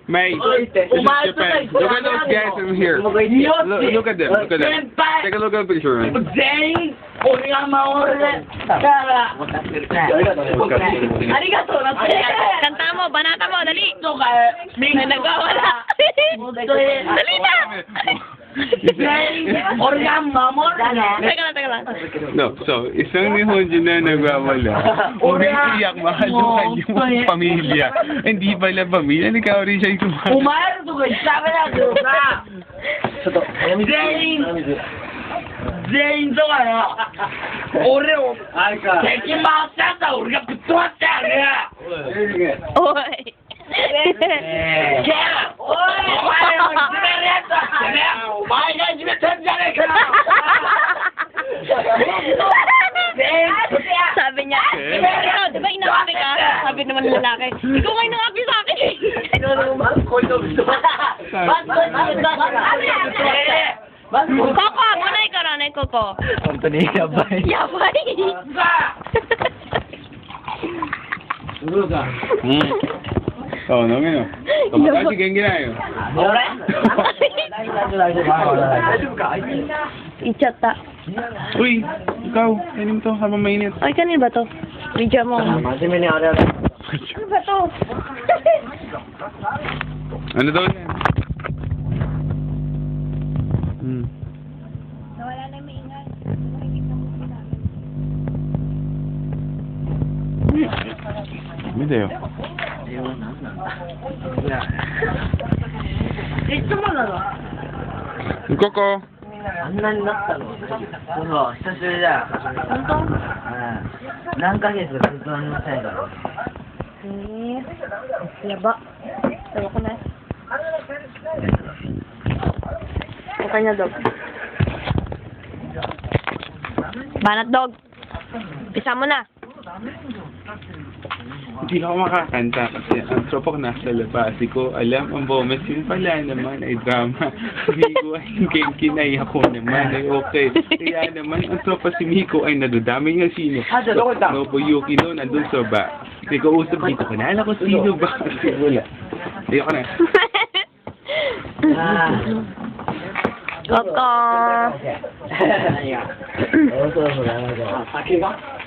Mate, this is Japan. Look at those guys in here. Look at them. Look at them. Take a look at the picture, man. Kanta mo, banata mo, dali. May nagwawala. Dali na. Teka lang. No, so, isang Nihonjin na nagwawala. Umiiyak, mahal yung kanyang pamilya. Hindi pala pamilya, ikaw rin siya yung全員とかよ俺を敵回しちゃったら俺がぶっ飛ばしてやるよ Oy. ケアお前をいじめるやつはてめえお前がいじめてんじゃねえかよ Sabi niya, ikaw, di ba inapi ka? Sabi naman ng lalaki, ikaw nga inapi sa akin eh. Koko, munay ka rin, Koko. Anthony, yabay. Yabay. Oh, no, no. Kapag sige, ginayo. Ichata. Uy, ikaw, kainin to habang mainit. Ay, kanil ba to? Video mo. Ano ba to? Ano daw yan? Nawala na yung maingay. Video. Koko. あんなになったのそう、久しぶりだよ。本当？うん。何ヶ月かずっと何もしてないから。Yaba. Tawa ko na. Okay na, dog. Banat, dog. Pisa mo na. Hindi ako makakanta kasi ang tropa ko nasa labas. Hindi ko alam ang bomes. Yung pala naman ay drama. Si Miko ay kinay ako naman ay okay. Kaya naman ang tropa si Miko ay nadudami nga sino. Nobuyuki no, nandun sa ba. Hindi ko usap dito. Kanala ko sino ba? Kasi wala. Hindi ako na. Koko. 何が？そうそうそう。酒が